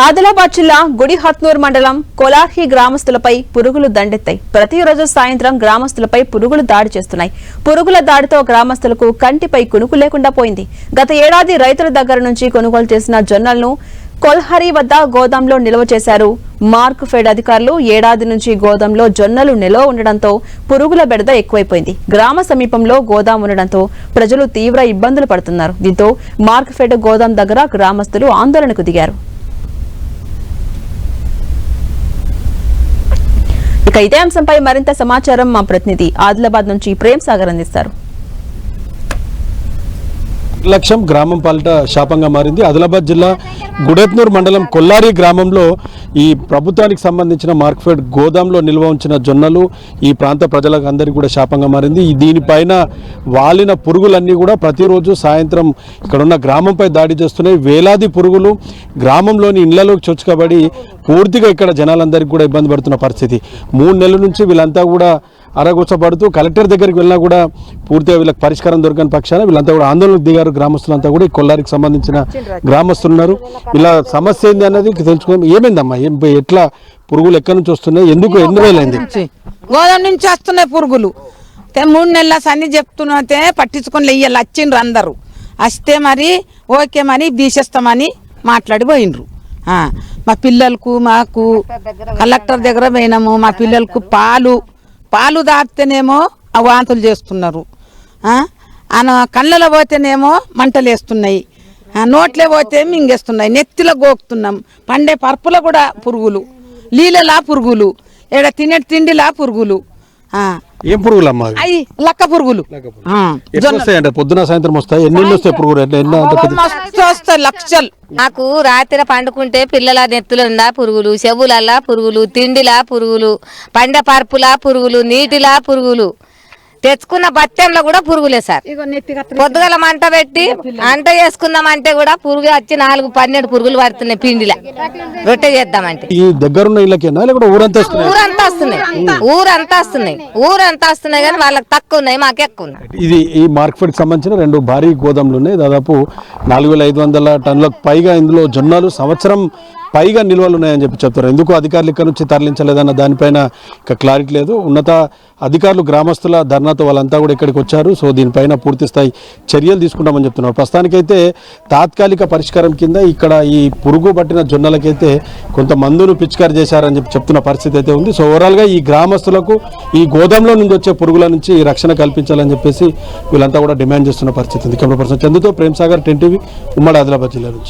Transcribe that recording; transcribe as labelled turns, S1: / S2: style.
S1: ఆదిలాబాద్ జిల్లా గుడిహత్నూర్ మండలం కొలార్హి గ్రామస్తులపై పురుగులు దండెత్తాయి. ప్రతిరోజు సాయంత్రం గ్రామస్తులపై పురుగులు దాడి చేస్తున్నాయి. పురుగుల దాడితో గ్రామస్తులకు కంటిపై కునుకు లేకుండా పోయింది. గత ఏడాది రైతుల దగ్గర నుంచి కొనుగోలు చేసిన జొన్నలను కొల్హరి వద్ద గోదాంలో నిల్వ చేశారు. మార్క్ ఫెడ్ అధికారులు ఏడాది నుంచి గోదాంలో జొన్నలు నిల్వ ఉండడంతో పురుగుల బెడద ఎక్కువైపోయింది. గ్రామ సమీపంలో గోదాం ఉండడంతో ప్రజలు తీవ్ర ఇబ్బందులు పడుతున్నారు. దీంతో మార్క్ ఫెడ్ గోదాం దగ్గర గ్రామస్తులు ఆందోళనకు దిగారు. ఇక ఇదే అంశంపై మరింత సమాచారం మా ప్రతినిధి ఆదిలాబాద్ నుంచి ప్రేమ్ సాగర్ అందిస్తారు.
S2: లక్ష్యం గ్రామం పాలిట శాపంగా మారింది. ఆదిలాబాద్ జిల్లా గుడెత్నూర్ మండలం కొల్లారి గ్రామంలో ఈ ప్రభుత్వానికి సంబంధించిన మార్క్ఫెడ్ గోదాంలో నిల్వ ఉంచిన జొన్నలు ఈ ప్రాంత ప్రజలకు అందరికీ కూడా శాపంగా మారింది. దీనిపైన వాలిన పురుగులన్నీ కూడా ప్రతిరోజు సాయంత్రం ఇక్కడున్న గ్రామంపై దాడి చేస్తున్నాయి. వేలాది పురుగులు గ్రామంలోని ఇళ్లలోకి చొచ్చుకబడి పూర్తిగా ఇక్కడ జనాలందరికీ కూడా ఇబ్బంది పడుతున్న పరిస్థితి. 3 నెలల నుంచి వీళ్ళంతా కూడా అరగొచ్చబడుతూ కలెక్టర్ దగ్గరికి వెళ్ళినా కూడా పూర్తిగా వీళ్ళకి పరిష్కారం దొరకని పక్షాన వీళ్ళంతా కూడా ఆందోళనకు దిగారు. గ్రామస్తులంతా కూడా ఈ కొల్లారికి సంబంధించిన గ్రామస్తులు ఉన్నారు. ఇలా సమస్య ఏంది అన్నది తెలుసుకుని ఏమైందమ్మా, ఎట్లా పురుగులు ఎక్కడి నుంచి వస్తున్నాయి, ఎందుకు ఎన్ని రోజులైంది?
S3: గోదాం నుంచి వస్తున్నాయి పురుగులు. 3 నెలల సన్ని చెప్తున్నతే పట్టించుకొని వెయ్యాలి. వచ్చిండ్రు అందరూ వస్తే మరి ఓకే మరి బీసేస్తామని మాట్లాడి పోయిండ్రు. మా పిల్లలకు మాకు కలెక్టర్ దగ్గర పోయినాము. మా పిల్లలకు పాలు దాటితేనేమో వాంతులు చేస్తున్నారు. కళ్ళలో పోతేనేమో మంటలు వేస్తున్నాయి. నోట్లే పోతే మింగేస్తున్నాయి. నెత్తిలో గోకుతున్నాం. పండే పరుపులో కూడా పురుగులు, నీళ్ళలా పురుగులు, ఇక్కడ తినే తిండిలా పురుగులు.
S2: ఏం పురుగులు అమ్మా?
S3: అయ్యి లక్క పురుగులు.
S2: పొద్దున సాయంత్రం వస్తాయి. ఎన్ని వస్తాయి పురుగులు?
S3: వస్తాయి లక్షలు.
S4: నాకు రాత్రి పండుకుంటే పిల్లల నెత్తులుందా పురుగులు, చెవులల్లా పురుగులు, తిండిలా పురుగులు, పండే పరుపులా పురుగులు, నీటిలా పురుగులు, తెచ్చుకున్న బత్తెంలో కూడా పురుగులే సార్. పొద్దుగల మంట పెట్టి అంట చేసుకుందామంటే కూడా పురుగు వచ్చి 4-12 పురుగులు పడుతున్నాయి. పిండిలా రొట్టె చేద్దామంటే
S2: ఈ దగ్గరున్న ఇళ్ళకేనా లేకపోతే ఊరంతా
S4: ఊరంతా వస్తున్నాయి కానీ వాళ్ళకి తక్కువ ఉన్నాయి, మాకు ఎక్కువ ఉన్నాయి.
S2: ఇది ఈ మార్కెట్ సంబంధించిన 2 భారీ గోదాములు ఉన్నాయి. దాదాపు 4500 టన్నులకు పైగా ఇందులో జొన్నలు సంవత్సరం పైగా నిల్వలు ఉన్నాయని చెప్తారు. ఎందుకు అధికారులు ఇక్కడ నుంచి తరలించలేదన్న దానిపైన ఇక క్లారిటీ లేదు. ఉన్నత అధికారులు గ్రామస్తుల ధర్నాతో వాళ్ళంతా కూడా ఇక్కడికి వచ్చారు. సో దీనిపైన పూర్తి స్థాయి చర్యలు తీసుకుంటామని చెప్తున్నారు. ప్రస్తుతానికైతే తాత్కాలిక పరిష్కారం కింద ఇక్కడ ఈ పురుగు పట్టిన జొన్నలకైతే కొంత మందును పిచికారి చేశారని చెప్తున్న పరిస్థితి అయితే ఉంది. సో ఓవరాల్గా ఈ గ్రామస్తులకు ఈ గోదాంలో నుంచి వచ్చే పురుగుల నుంచి రక్షణ కల్పించాలని చెప్పేసి వీళ్ళంతా కూడా డిమాండ్ చేస్తున్న పరిస్థితి ఉంది. కెమెరా పర్సన్ చందుతో ప్రేమ్ సాగర్, 10 టీవీ, ఉమ్మడి ఆదిలాబాద్ జిల్లా నుంచి.